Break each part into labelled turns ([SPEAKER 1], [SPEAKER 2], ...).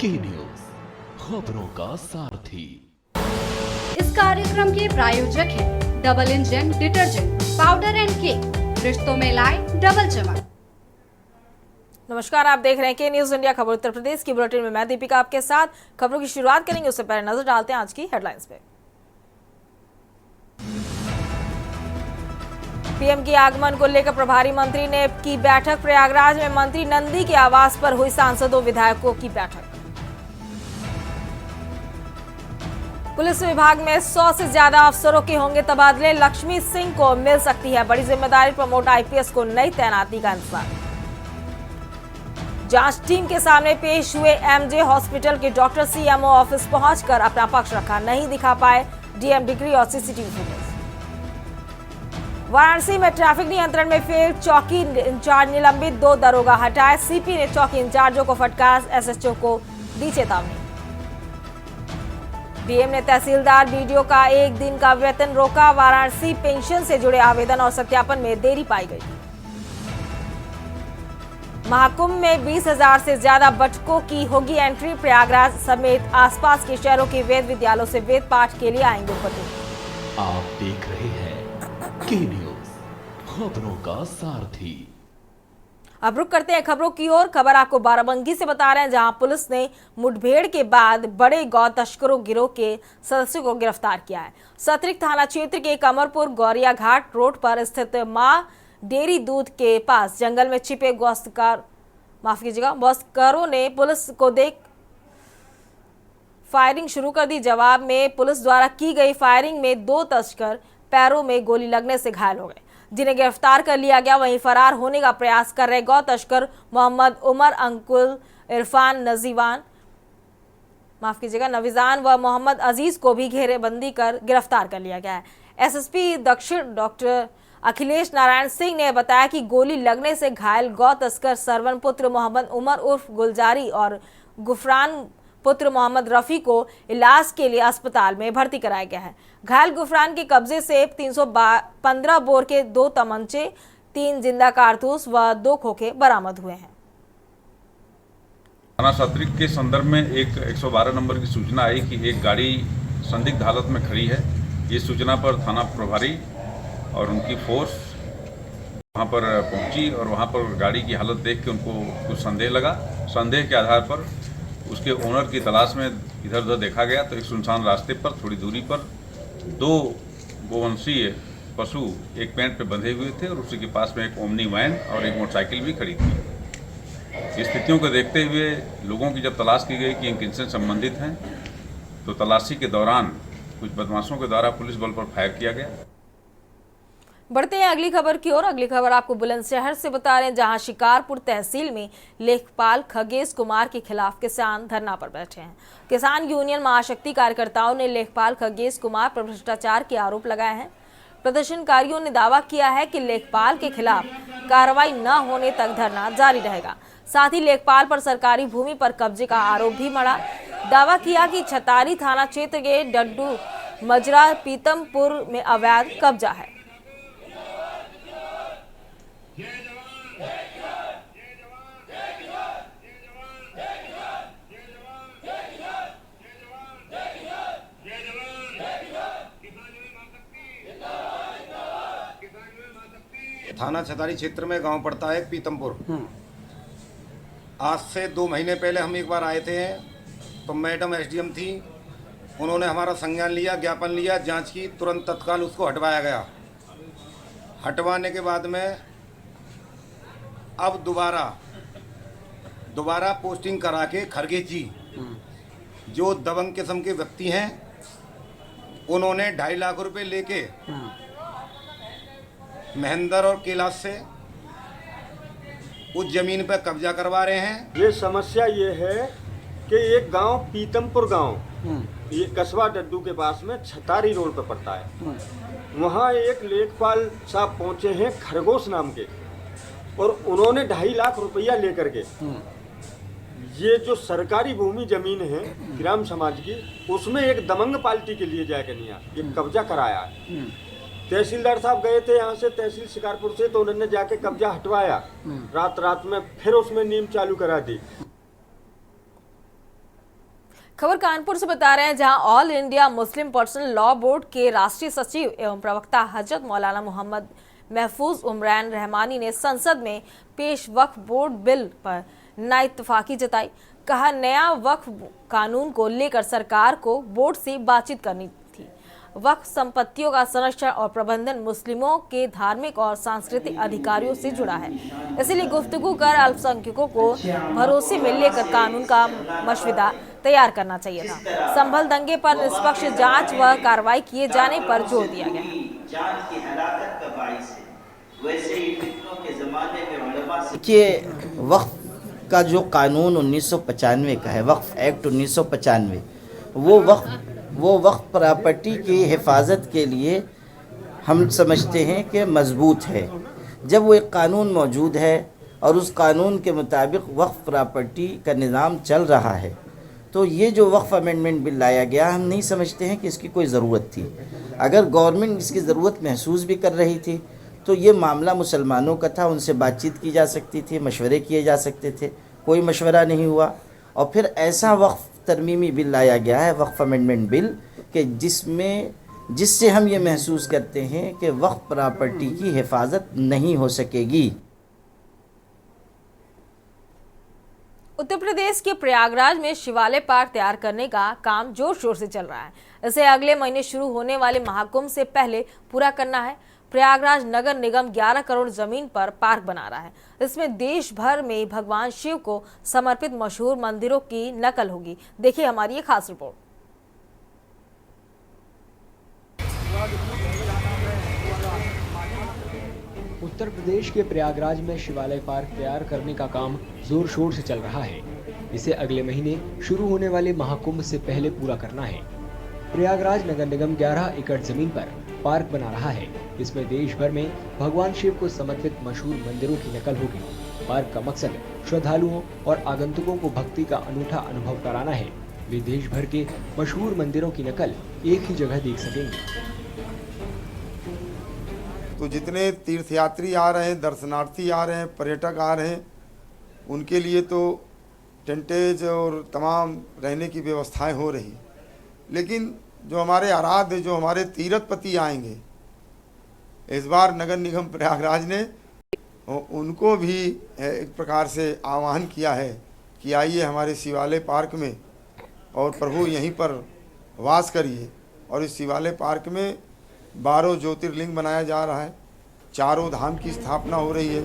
[SPEAKER 1] की न्यूज, खबरों का सारथी।
[SPEAKER 2] इस कार्यक्रम के प्रायोजक हैं double engine detergent powder and cake, रिश्तों में लाए डबल चमक।
[SPEAKER 3] नमस्कार, आप देख रहे हैं के न्यूज इंडिया खबर उत्तर प्रदेश की बुलेटिन में मैं दीपिका आपके साथ खबरों की शुरुआत करेंगे। उससे पहले नजर डालते हैं आज की हेडलाइंस पे। पीएम के आगमन को लेकर प्रभारी मंत्री ने की बैठक। प्रयागराज में मंत्री नंदी के आवास पर हुई सांसदों विधायकों की बैठक। पुलिस विभाग में 100 से ज्यादा अफसरों के होंगे तबादले। लक्ष्मी सिंह को मिल सकती है बड़ी जिम्मेदारी। प्रमोट आईपीएस को नई तैनाती का इंतजार। जांच टीम के सामने पेश हुए एमजे हॉस्पिटल के डॉक्टर। सीएमओ ऑफिस पहुंचकर अपना पक्ष रखा, नहीं दिखा पाए डीएम डिग्री और सीसीटीवी फुटेज। वाराणसी में ट्रैफिक नियंत्रण में फेल, चौकी इंचार्ज निलंबित, 2 दरोगा हटाए। सीपी ने चौकी इंचार्जों को फटकार, एसएचओ को दी चेतावनी। डीएम ने तहसीलदार बीडीओ का 1 दिन का वेतन रोका। वाराणसी पेंशन से जुड़े आवेदन और सत्यापन में देरी पाई गई। महाकुंभ में 20,000 से ज्यादा बटकों की होगी एंट्री। प्रयागराज समेत आसपास के शहरों के वेद विद्यालयों से वेद पाठ के लिए आएंगे उपस्थित।
[SPEAKER 1] आप देख रहे हैं की न्यूज, खबरों का सारथी।
[SPEAKER 3] अब रुक करते हैं खबरों की ओर। खबर आपको बाराबंकी से बता रहे हैं, जहां पुलिस ने मुठभेड़ के बाद बड़े गौ तस्करों गिरोह के सदस्यों को गिरफ्तार किया है। सतरिक थाना क्षेत्र के कमरपुर गौरिया घाट रोड पर स्थित मां डेयरी दूध के पास जंगल में छिपे गौतस्करों ने पुलिस को देख फायरिंग शुरू कर दी। जवाब में पुलिस द्वारा की गई फायरिंग में 2 तस्कर पैरों में गोली लगने से घायल हो गए, जिन्हें गिरफ्तार कर लिया गया। वहीं फरार होने का प्रयास कर रहे गौ तस्कर मोहम्मद उमर, अंकुल, इरफान, नवीजान व मोहम्मद अजीज को भी घेरेबंदी कर गिरफ्तार कर लिया गया है। एसएसपी दक्षिण डॉक्टर अखिलेश नारायण सिंह ने बताया कि गोली लगने से घायल गौ तस्कर सरवन पुत्र मोहम्मद उमर उर्फ गुलजारी और गुफरान पुत्र मोहम्मद रफी को इलाज के लिए अस्पताल में भर्ती कराया गया है। घायल गुफरान के कब्जे से 315 बोर के 2 तमंचे, 3 जिंदा कारतूस व 2 खोखे बरामद हुए हैं।
[SPEAKER 4] थाना सतरिक के संदर्भ में एक 112 नंबर की सूचना आई कि एक गाड़ी संदिग्ध हालत में खड़ी है। ये सूचना पर थाना प्रभारी और उनकी फोर्स वहाँ पर पहुंची और वहाँ पर गाड़ी की हालत देख के उनको कुछ संदेह लगा। संदेह के आधार पर उसके ओनर की तलाश में इधर उधर देखा गया तो एक सुनसान रास्ते पर थोड़ी दूरी पर 2 गोवंशीय पशु एक पेड़ पे बंधे हुए थे और उसी के पास में एक ओमनी वैन और एक मोटरसाइकिल भी खड़ी थी। स्थितियों को देखते हुए लोगों की जब तलाश की गई कि इन किनसे संबंधित हैं, तो तलाशी के दौरान कुछ बदमाशों के द्वारा पुलिस बल पर फायर किया गया।
[SPEAKER 3] बढ़ते हैं अगली खबर की ओर। अगली खबर आपको बुलंदशहर से बता रहे हैं, जहां शिकारपुर तहसील में लेखपाल खगेश कुमार के खिलाफ किसान धरना पर बैठे हैं। किसान यूनियन महाशक्ति कार्यकर्ताओं ने लेखपाल खगेश कुमार पर भ्रष्टाचार के आरोप लगाए हैं। प्रदर्शनकारियों ने दावा किया है कि लेखपाल के खिलाफ कार्रवाई न होने तक धरना जारी रहेगा। साथ ही लेखपाल पर सरकारी भूमि पर कब्जे का आरोप भी मढ़ा। दावा किया कि छतारी थाना क्षेत्र के डड्डू मजरा पीतमपुर में अवैध कब्जा है।
[SPEAKER 5] थाना छतारी क्षेत्र में गांव पड़ता है पीतमपुर। आज से 2 महीने पहले हम एक बार आए थे, तो मैडम एसडीएम थी, उन्होंने हमारा संज्ञान लिया, ज्ञापन लिया, जांच की, तुरंत तत्काल उसको हटवाया गया। हटवाने के बाद में अब दोबारा पोस्टिंग करा के खरगे जी जो दबंग किस्म के व्यक्ति हैं, उन्होंने 2.5 लाख रुपए लेके महेंद्र और कैलाश से उस जमीन पर कब्जा करवा रहे हैं।
[SPEAKER 6] ये समस्या ये है कि एक गांव पीतमपुर गांव, ये कस्बा डड्डू के पास में छतारी रोड पर पड़ता है। वहाँ एक लेखपाल साहब पहुँचे हैं खरगोश नाम के, और उन्होंने 2.5 लाख रुपया लेकर के ये जो सरकारी भूमि जमीन है ग्राम समाज की, उसमें एक दबंग पार्टी के लिए जाकर ये कब्जा कराया है। तहसीलदार साहब गए थे यहाँ से तहसील शिकारपुर से, तो उन्होंने जाके कब्जा हटवाया, रात में फिर उसमें नीम चालू करा दी।
[SPEAKER 3] खबर कानपुर से बता रहे हैं, जहां all India Muslim personal law board के राष्ट्रीय सचिव एवं प्रवक्ता हजरत मौलाना मोहम्मद महफूज उमरान रहमानी ने संसद में पेश वक्फ बोर्ड बिल पर नाइत्तफाकी जताई। कहा, नया वक्फ कानून को लेकर सरकार को बोर्ड से बातचीत करनी थी। वक्फ संपत्तियों का संरक्षण और प्रबंधन मुस्लिमों के धार्मिक और सांस्कृतिक अधिकारों से जुड़ा है, इसलिए गुफ्तगू कर अल्पसंख्यकों को भरोसे में लेकर कानून का मसौदा तैयार करना चाहिए था। संभल दंगे पर निष्पक्ष जांच व कार्रवाई किए जाने पर जोर दिया गया।
[SPEAKER 7] देखिए, वक्फ का जो कानून 1995 का है, वक्फ एक्ट 1995, वो वक्फ प्रॉपर्टी की हिफाजत के लिए हम समझते हैं कि मजबूत है। जब वो एक कानून मौजूद है और उस कानून के मुताबिक वक्फ प्रॉपर्टी का निज़ाम चल रहा है, तो ये जो वक्फ अमेंडमेंट बिल लाया गया, हम नहीं समझते हैं कि इसकी कोई ज़रूरत थी। अगर गवर्नमेंट इसकी ज़रूरत महसूस भी कर रही थी तो ये मामला मुसलमानों का था, उनसे बातचीत की जा सकती थी, मशवरे किए जा सकते थे। कोई मशवरा नहीं हुआ और फिर ऐसा वक्फ तरमीमी बिल लाया गया है, वक्फ अमेंडमेंट बिल, कि जिससे हम ये महसूस करते हैं कि वक्फ प्रॉपर्टी की हिफाजत नहीं हो सकेगी।
[SPEAKER 3] उत्तर प्रदेश के प्रयागराज में शिवालय पार्क तैयार करने का काम जोर शोर से चल रहा है। इसे अगले महीने शुरू होने वाले महाकुंभ से पहले पूरा करना है। प्रयागराज नगर निगम 11 करोड़ जमीन पर पार्क बना रहा है। इसमें देश भर में भगवान शिव को समर्पित मशहूर मंदिरों की नकल होगी। देखिए हमारी ये खास रिपोर्ट।
[SPEAKER 8] उत्तर प्रदेश के प्रयागराज में शिवालय पार्क तैयार करने का काम जोर शोर से चल रहा है। इसे अगले महीने शुरू होने वाले महाकुंभ से पहले पूरा करना है। प्रयागराज नगर निगम 11 एकड़ जमीन पर पार्क बना रहा है। इसमें देश भर में भगवान शिव को समर्पित मशहूर मंदिरों की नकल होगी। पार्क का मकसद श्रद्धालुओं और आगंतुकों को भक्ति का अनूठा अनुभव कराना है। वे देश भर के मशहूर मंदिरों की नकल एक ही जगह देख सकेंगे।
[SPEAKER 9] तो जितने तीर्थयात्री आ रहे हैं, दर्शनार्थी आ रहे हैं, पर्यटक आ रहे हैं, उनके लिए तो टेंटेज और तमाम रहने की व्यवस्थाएं हो रही। लेकिन जो हमारे आराध्य, जो हमारे तीर्थपति आएंगे, इस बार नगर निगम प्रयागराज ने उनको भी एक प्रकार से आह्वान किया है कि आइए हमारे शिवालय पार्क में और प्रभु यहीं पर वास करिए। और इस शिवालय पार्क में 12 ज्योतिर्लिंग बनाया जा रहा है, 4 धाम की स्थापना हो रही है।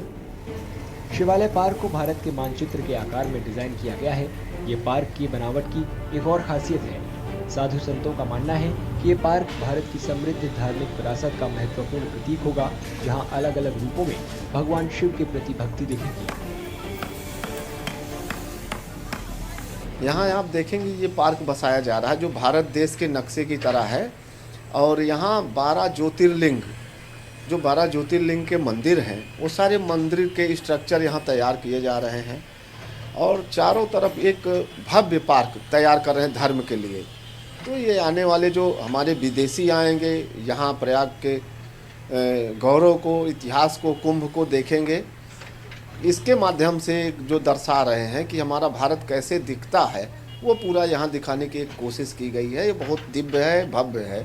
[SPEAKER 8] शिवालय पार्क को भारत के मानचित्र के आकार में डिजाइन किया गया है। ये पार्क की बनावट की एक और खासियत है। साधु संतों का मानना है कि ये पार्क भारत की समृद्ध धार्मिक विरासत का महत्वपूर्ण प्रतीक होगा, जहां अलग अलग रूपों में भगवान शिव के प्रति भक्ति दिखेगी।
[SPEAKER 10] यहाँ आप देखेंगे ये पार्क बसाया जा रहा है जो भारत देश के नक्शे की तरह है। और यहाँ 12 ज्योतिर्लिंग, जो 12 ज्योतिर्लिंग के मंदिर हैं, वो सारे मंदिर के स्ट्रक्चर यहाँ तैयार किए जा रहे हैं। और चारों तरफ एक भव्य पार्क तैयार कर रहे हैं धर्म के लिए। तो ये आने वाले जो हमारे विदेशी आएंगे, यहाँ प्रयाग के गौरव को, इतिहास को, कुंभ को देखेंगे। इसके माध्यम से जो दर्शा रहे हैं कि हमारा भारत कैसे दिखता है, वो पूरा यहाँ दिखाने की एक कोशिश की गई है। ये बहुत दिव्य है, भव्य है।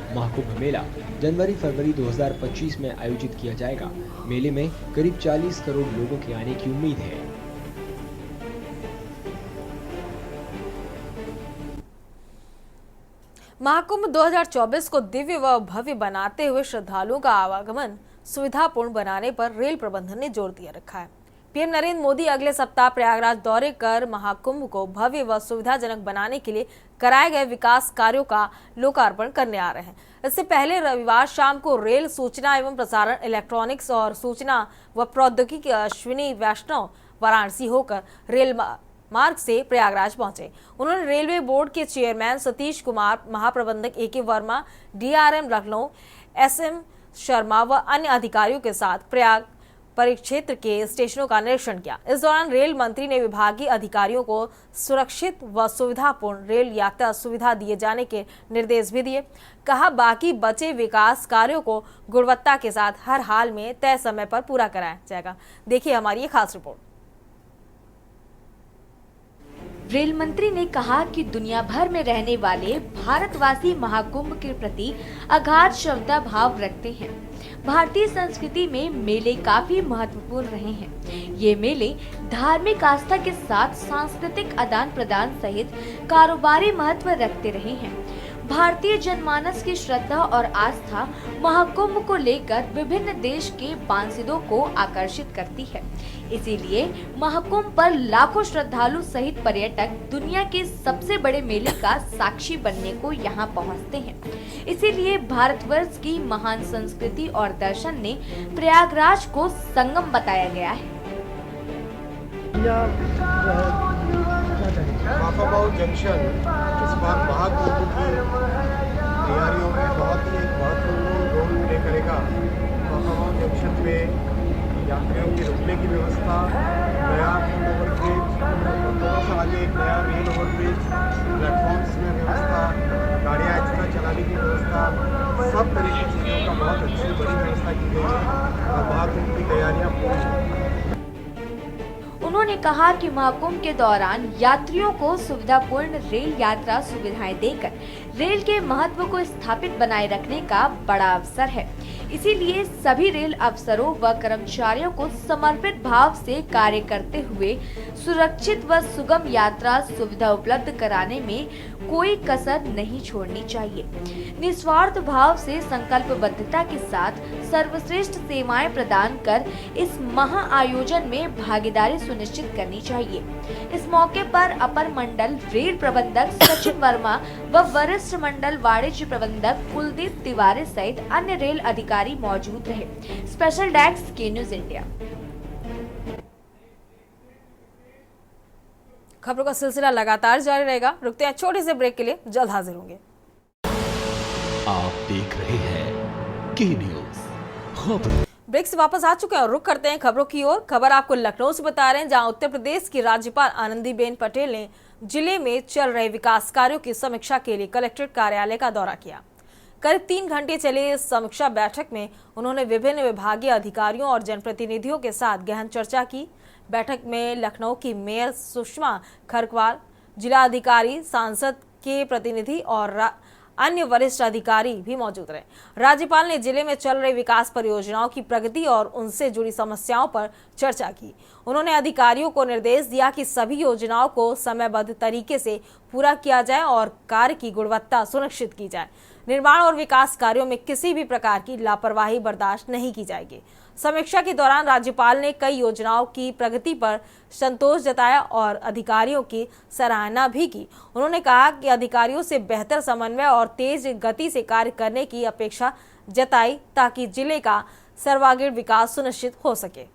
[SPEAKER 8] महाकुंभ मेला जनवरी-फरवरी 2025 में आयोजित किया जाएगा। मेले में करीब 40 करोड़ लोगों के आने की उम्मीद है।
[SPEAKER 3] महाकुंभ 2024 को दिव्य व भव्य बनाते हुए श्रद्धालुओं का आवागमन सुविधापूर्ण बनाने पर रेल प्रबंधन ने जोर दिया रखा है। पीएम नरेंद्र मोदी अगले सप्ताह प्रयागराज दौरे कर महाकुंभ को भव्य व सुविधाजनक बनाने के लिए कराए गए विकास कार्यों का लोकार्पण करने आ रहे हैं। इससे पहले रविवार शाम को रेल सूचना एवं प्रसारण, इलेक्ट्रॉनिक्स और सूचना व प्रौद्योगिकी अश्विनी वैष्णव वाराणसी होकर रेल मार्ग से प्रयागराज पहुंचे। उन्होंने रेलवे बोर्ड के चेयरमैन सतीश कुमार, महाप्रबंधक AK Verma, DRM Lucknow, SM Sharma व अन्य अधिकारियों के साथ प्रयाग परिक्षेत्र के स्टेशनों का निरीक्षण किया। इस दौरान रेल मंत्री ने विभागीय अधिकारियों को सुरक्षित व सुविधापूर्ण रेल यात्रा सुविधा दिए जाने के निर्देश भी दिए। कहा, बाकी बचे विकास कार्यों को गुणवत्ता के साथ हर हाल में तय समय पर पूरा कराया जाएगा। देखिए हमारी ये खास रिपोर्ट।
[SPEAKER 11] रेल मंत्री ने कहा कि दुनिया भर में रहने वाले भारतवासी महाकुंभ के प्रति अगाध श्रद्धा भाव रखते हैं। भारतीय संस्कृति में मेले काफी महत्वपूर्ण रहे हैं। ये मेले धार्मिक आस्था के साथ सांस्कृतिक आदान प्रदान सहित कारोबारी महत्व रखते रहे हैं। भारतीय जनमानस की श्रद्धा और आस्था महाकुंभ को लेकर विभिन्न देश के सांसदों को आकर्षित करती है। इसीलिए महाकुंभ पर लाखों श्रद्धालु सहित पर्यटक दुनिया के सबसे बड़े मेले का साक्षी बनने को यहाँ पहुँचते हैं। इसीलिए भारतवर्ष की महान संस्कृति और दर्शन ने प्रयागराज को संगम बताया गया है।
[SPEAKER 12] माफाबाऊ जंक्शन इस बार महाकुंभ की तैयारियों में बहुत ही एक महत्वपूर्ण रोल प्ले करेगा। माफाबाऊ जंक्शन पे यात्रियों के रुकने की व्यवस्था, नया रेल ओवरब्रिज, थोड़ा सा आगे एक नया रेल ओवरब्रिज, प्लेटफॉर्म्स में व्यवस्था, गाड़ियाँ एक्स्ट्रा चलाने की व्यवस्था, सब तरीके की चीज़ों का बहुत अच्छी बड़ी व्यवस्था की गई है और महाकुंभ की तैयारियाँ पूरी हैं।
[SPEAKER 11] उन्होंने कहा कि महाकुंभ के दौरान यात्रियों को सुविधापूर्ण रेल यात्रा सुविधाएं देकर रेल के महत्व को स्थापित बनाए रखने का बड़ा अवसर है। इसीलिए सभी रेल अफसरों व कर्मचारियों को समर्पित भाव से कार्य करते हुए सुरक्षित व सुगम यात्रा सुविधा उपलब्ध कराने में कोई कसर नहीं छोड़नी चाहिए। निस्वार्थ भाव से संकल्पबद्धता के साथ सर्वश्रेष्ठ सेवाएं प्रदान कर इस महा आयोजन में भागीदारी सुनिश्चित करनी चाहिए। इस मौके पर अपर मंडल रेल प्रबंधक सचिन वर्मा व वरिष्ठ मंडल वाणिज्य प्रबंधक कुलदीप तिवारी सहित अन्य रेल अधिकारी मौजूद रहे। स्पेशल डेस्क के न्यूज इंडिया।
[SPEAKER 3] खबरों का सिलसिला लगातार जारी रहेगा। रुकते हैं छोटे से ब्रेक के लिए, जल्द हाजिर होंगे।
[SPEAKER 1] आप देख रहे हैं के न्यूज खबर।
[SPEAKER 3] ब्रेक से वापस आ चुके हैं और रुक करते हैं खबरों की ओर। खबर आपको लखनऊ से बता रहे हैं, जहां उत्तर प्रदेश की राज्यपाल आनंदीबेन पटेल ने जिले में चल रहे विकास कार्यों की समीक्षा के लिए कलेक्ट्रेट कार्यालय का दौरा किया। करीब 3 घंटे चले इस समीक्षा बैठक में उन्होंने विभिन्न विभागीय अधिकारियों और जनप्रतिनिधियों के साथ गहन चर्चा की। बैठक में लखनऊ की मेयर सुषमा खरकवाल, जिला अधिकारी, सांसद के प्रतिनिधि और अन्य वरिष्ठ अधिकारी भी मौजूद रहे। राज्यपाल ने जिले में चल रही विकास परियोजनाओं की प्रगति और उनसे जुड़ी समस्याओं पर चर्चा की। उन्होंने अधिकारियों को निर्देश दिया कि सभी योजनाओं को समयबद्ध तरीके से पूरा किया जाए और कार्य की गुणवत्ता सुनिश्चित की जाए। निर्माण और विकास कार्यों में किसी भी प्रकार की लापरवाही बर्दाश्त नहीं की जाएगी। समीक्षा के दौरान राज्यपाल ने कई योजनाओं की प्रगति पर संतोष जताया और अधिकारियों की सराहना भी की। उन्होंने कहा कि अधिकारियों से बेहतर समन्वय और तेज गति से कार्य करने की अपेक्षा जताई ताकि जिले का सर्वांगीण विकास सुनिश्चित हो सके।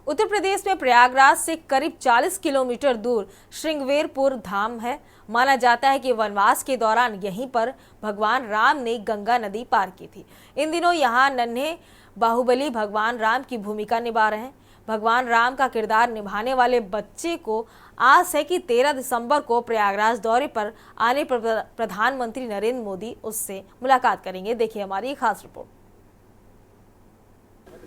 [SPEAKER 3] उत्तर प्रदेश में प्रयागराज से करीब 40 किलोमीटर दूर श्रृंगवेरपुर धाम है। माना जाता है कि वनवास के दौरान यहीं पर भगवान राम ने गंगा नदी पार की थी। इन दिनों यहाँ नन्हे बाहुबली भगवान राम की भूमिका निभा रहे हैं। भगवान राम का किरदार निभाने वाले बच्चे को आस है कि 13 दिसंबर को प्रयागराज दौरे पर आने पर प्रधानमंत्री नरेंद्र मोदी उससे मुलाकात करेंगे। देखिए हमारी खास रिपोर्ट।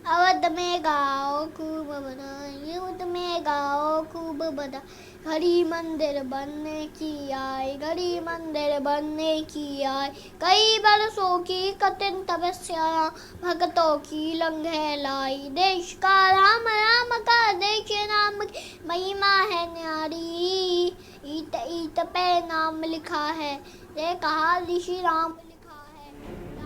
[SPEAKER 13] अवध में गाओ खूब बधाई, युद्ध में गाओ खूब बधाई, घड़ी मंदिर बनने की आए, घड़ी मंदिर बनने की आए, कई बरसों की कठिन तपस्या भक्तों की लंघे लाई, देश का राम राम का देश राम की महिमा है न्यारी, ईट ईट पे नाम लिखा है, ये कहा ऋषि राम।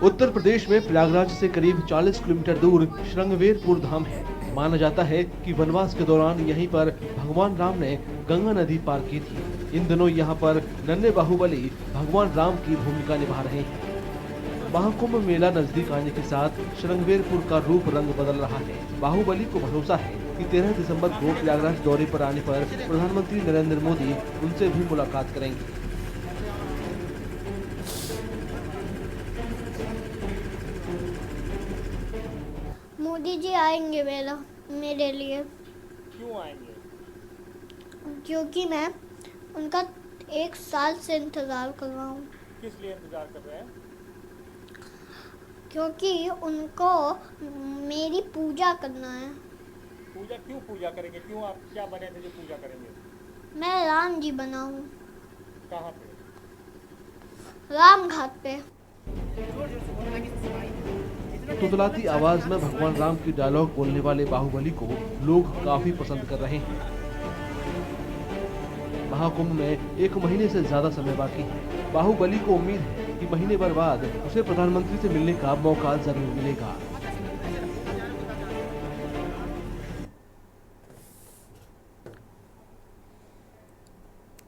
[SPEAKER 14] उत्तर प्रदेश में प्रयागराज से करीब 40 किलोमीटर दूर श्रृंगवेरपुर धाम है। माना जाता है कि वनवास के दौरान यहीं पर भगवान राम ने गंगा नदी पार की थी। इन दिनों यहाँ पर नन्हे बाहुबली भगवान राम की भूमिका निभा रहे हैं। महाकुंभ मेला नजदीक आने के साथ श्रृंगवेरपुर का रूप रंग बदल रहा है। बाहुबली को भरोसा है कि 13 दिसंबर को प्रयागराज दौरे पर आने पर प्रधानमंत्री नरेंद्र मोदी उनसे भी मुलाकात करेंगे।
[SPEAKER 13] मोदी जी आएंगे मेरे लिए।
[SPEAKER 15] क्यों आएंगे?
[SPEAKER 13] क्योंकि मैं उनका 1 साल से इंतज़ार कर रहा हूँ।
[SPEAKER 12] किस लिए इंतजार कर रहे हैं?
[SPEAKER 13] क्योंकि उनको मेरी पूजा करना है।
[SPEAKER 12] पूजा क्यों पूजा करेंगे? क्यों आप क्या बने थे जो पूजा करेंगे?
[SPEAKER 13] मैं राम जी बना हूँ।
[SPEAKER 12] कहाँ पे?
[SPEAKER 13] राम घाट पे।
[SPEAKER 14] तुतलाती आवाज में भगवान राम की डायलॉग बोलने वाले बाहुबली को लोग काफी पसंद कर रहे हैं। महाकुंभ में 1 महीने से ज्यादा समय बाकी है। बाहुबली को उम्मीद है कि महीने भर बाद उसे प्रधानमंत्री से मिलने का मौका जरूर मिलेगा।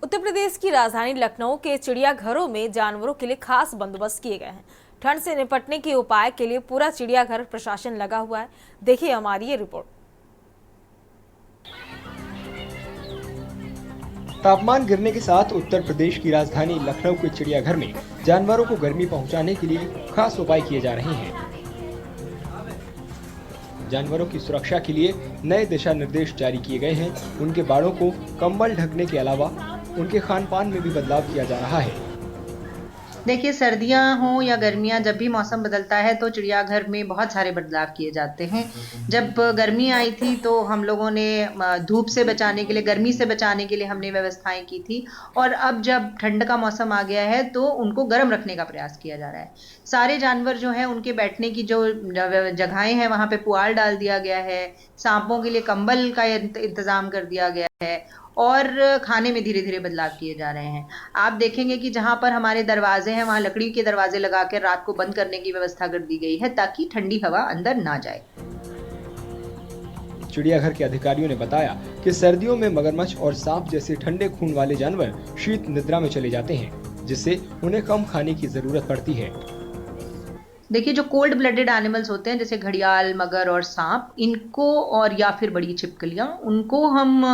[SPEAKER 3] उत्तर प्रदेश की राजधानी लखनऊ के चिड़ियाघरों में जानवरों के लिए खास बंदोबस्त किए गए हैं। ठंड से निपटने के उपाय के लिए पूरा चिड़ियाघर प्रशासन लगा हुआ है। देखिए हमारी ये रिपोर्ट।
[SPEAKER 8] तापमान गिरने के साथ उत्तर प्रदेश की राजधानी लखनऊ के चिड़ियाघर में जानवरों को गर्मी पहुंचाने के लिए खास उपाय किए जा रहे हैं। जानवरों की सुरक्षा के लिए नए दिशा निर्देश जारी किए गए हैं। उनके बाड़ों को कंबल ढकने के अलावा उनके खान पान में भी बदलाव किया जा रहा है।
[SPEAKER 15] देखिए, सर्दियां हो या गर्मियां, जब भी मौसम बदलता है तो चिड़ियाघर में बहुत सारे बदलाव किए जाते हैं। जब गर्मी आई थी तो हम लोगों ने धूप से बचाने के लिए, गर्मी से बचाने के लिए हमने व्यवस्थाएं की थी, और अब जब ठंड का मौसम आ गया है तो उनको गर्म रखने का प्रयास किया जा रहा है। सारे जानवर जो है उनके बैठने की जो जगहें हैं वहाँ पे पुआल डाल दिया गया है, सांपों के लिए कंबल का इंतजाम कर दिया गया है, और खाने में धीरे धीरे बदलाव किए जा रहे हैं। आप देखेंगे कि जहां पर हमारे दरवाजे हैं वहां लकड़ी के दरवाजे लगाकर रात को बंद करने की व्यवस्था कर दी गई है ताकि ठंडी हवा अंदर ना जाए।
[SPEAKER 8] चिड़ियाघर के अधिकारियों ने बताया कि सर्दियों में मगरमच्छ और सांप जैसे ठंडे खून वाले जानवर शीत निद्रा में चले जाते हैं, जिससे उन्हें कम खाने की जरूरत पड़ती है।
[SPEAKER 15] देखिए, जो कोल्ड ब्लडेड एनिमल्स होते हैं जैसे घड़ियाल, मगर और सांप, इनको और या फिर बड़ी छिपकलियां, उनको हम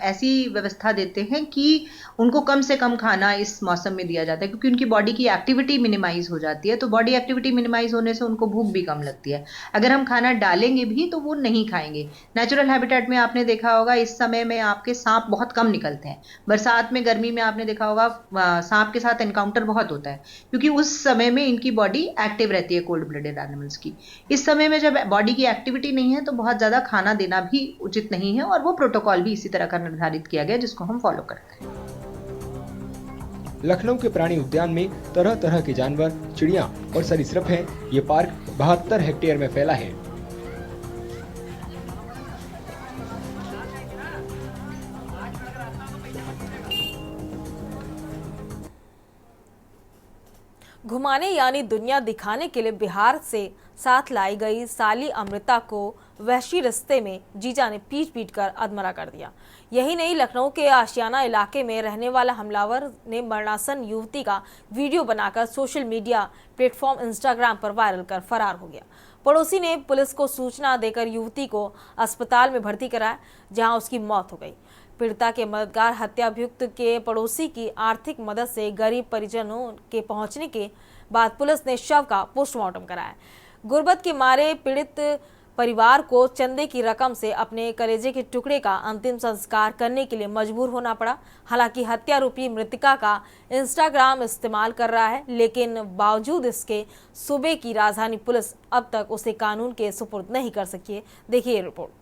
[SPEAKER 15] ऐसी व्यवस्था देते हैं कि उनको कम से कम खाना इस मौसम में दिया जाता है, क्योंकि उनकी बॉडी की एक्टिविटी मिनिमाइज हो जाती है। तो बॉडी एक्टिविटी मिनिमाइज होने से उनको भूख भी कम लगती है। अगर हम खाना डालेंगे भी तो वो नहीं खाएंगे। नेचुरल हैबिटेट में आपने देखा होगा इस समय में आपके सांप बहुत कम निकलते हैं। बरसात में, गर्मी में आपने देखा होगा सांप के साथ एनकाउंटर बहुत होता है, क्योंकि उस समय में इनकी बॉडी एक्टिव रहती है कोल्ड ब्लडेड एनिमल्स की। इस समय में जब बॉडी की एक्टिविटी नहीं है तो बहुत ज्यादा खाना देना भी उचित नहीं है, और वो प्रोटोकॉल भी इसी तरह का निर्धारित किया गया जिसको हम फॉलो करते हैं।
[SPEAKER 8] लखनऊ के प्राणी उद्यान में तरह तरह के जानवर, चिड़िया और सरीसृप हैं। ये पार्क 72 हेक्टेयर में फैला है।
[SPEAKER 3] घुमाने यानी दुनिया दिखाने के लिए बिहार से साथ लाई गई साली अमृता को वहशी रिश्ते में जीजा ने पीट पीट कर अधमरा कर दिया। यही नहीं, लखनऊ के आशियाना इलाके में रहने वाला हमलावर ने मरणासन युवती का वीडियो बनाकर सोशल मीडिया प्लेटफॉर्म इंस्टाग्राम पर वायरल कर फरार हो गया। पड़ोसी ने पुलिस को सूचना देकर युवती को अस्पताल में भर्ती कराया, जहां उसकी मौत हो गई। पीड़िता के मददगार हत्या अभियुक्त के पड़ोसी की आर्थिक मदद से गरीब परिजनों के पहुंचने के बाद पुलिस ने शव का पोस्टमार्टम कराया। गुर्बत के मारे पीड़ित परिवार को चंदे की रकम से अपने कलेजे के टुकड़े का अंतिम संस्कार करने के लिए मजबूर होना पड़ा। हालांकि हत्यारोपी मृतका का इंस्टाग्राम इस्तेमाल कर रहा है, लेकिन बावजूद इसके सूबे की राजधानी पुलिस अब तक उसे कानून के सुपुर्द नहीं कर सकी है। देखिए रिपोर्ट।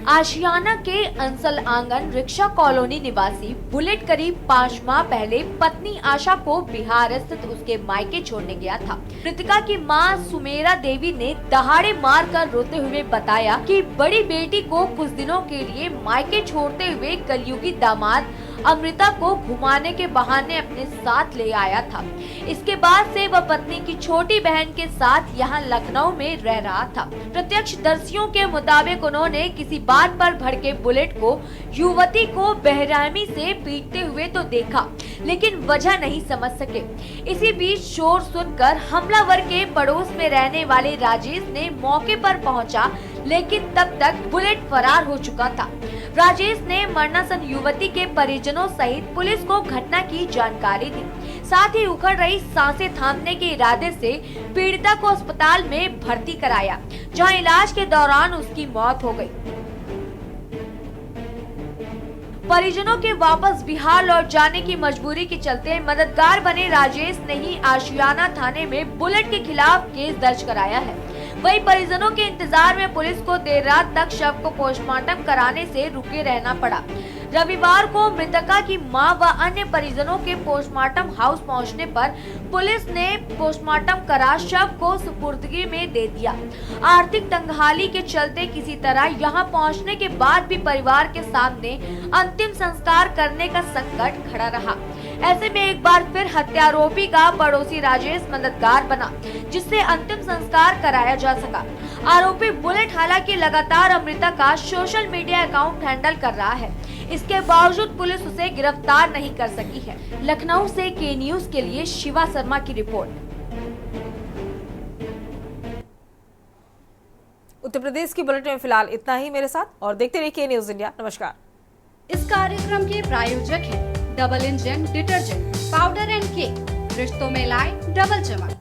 [SPEAKER 11] आशियाना के अंसल आंगन रिक्शा कॉलोनी निवासी बुलेट करीब 5 माह पहले पत्नी आशा को बिहार स्थित उसके मायके छोड़ने गया था। मृतका की मां सुमेरा देवी ने दहाड़े मारकर रोते हुए बताया कि बड़ी बेटी को कुछ दिनों के लिए मायके छोड़ते हुए कलयुगी दामाद अमृता को घुमाने के बहाने अपने साथ ले आया था। इसके बाद से वह पत्नी की छोटी बहन के साथ यहाँ लखनऊ में रह रहा था। प्रत्यक्षदर्शियों के मुताबिक उन्होंने किसी बात पर भड़के बुलेट को युवती को बेरहमी से पीटते हुए तो देखा, लेकिन वजह नहीं समझ सके। इसी बीच शोर सुनकर हमलावर के पड़ोस में रहने वाले राजेश ने मौके पर पहुंचा, लेकिन तब तक बुलेट फरार हो चुका था। राजेश ने मरणासन युवती के परिजनों सहित पुलिस को घटना की जानकारी दी। साथ ही उखड़ रही अपनी सांसें थामने के इरादे से पीड़िता को अस्पताल में भर्ती कराया, जहां इलाज के दौरान उसकी मौत हो गई। परिजनों के वापस बिहार लौट जाने की मजबूरी के चलते मददगार बने राजेश ने ही आशियाना थाने में बुलेट के खिलाफ केस दर्ज कराया है। वहीं परिजनों के इंतजार में पुलिस को देर रात तक शव को पोस्टमार्टम कराने से रुके रहना पड़ा। रविवार को मृतका की मां व अन्य परिजनों के पोस्टमार्टम हाउस पहुंचने पर पुलिस ने पोस्टमार्टम करा शव को सुपुर्दगी में दे दिया। आर्थिक तंगहाली के चलते किसी तरह यहां पहुंचने के बाद भी परिवार के सामने अंतिम संस्कार करने का संकट खड़ा रहा। ऐसे में एक बार फिर हत्यारोपी का पड़ोसी राजेश मददगार बना, जिससे अंतिम संस्कार कराया जा सका। आरोपी बुलेट हालांकि लगातार अमृता का सोशल मीडिया अकाउंट हैंडल कर रहा है, इसके बावजूद पुलिस उसे गिरफ्तार नहीं कर सकी है। लखनऊ से के न्यूज के लिए शिवा शर्मा की रिपोर्ट।
[SPEAKER 3] उत्तर प्रदेश की बुलेटिन में फिलहाल इतना ही। मेरे साथ और देखते रहिए के न्यूज इंडिया। नमस्कार।
[SPEAKER 2] इस कार्यक्रम के प्रायोजक हैं double engine detergent powder and cake, रिश्तों में लाए डबल चमक।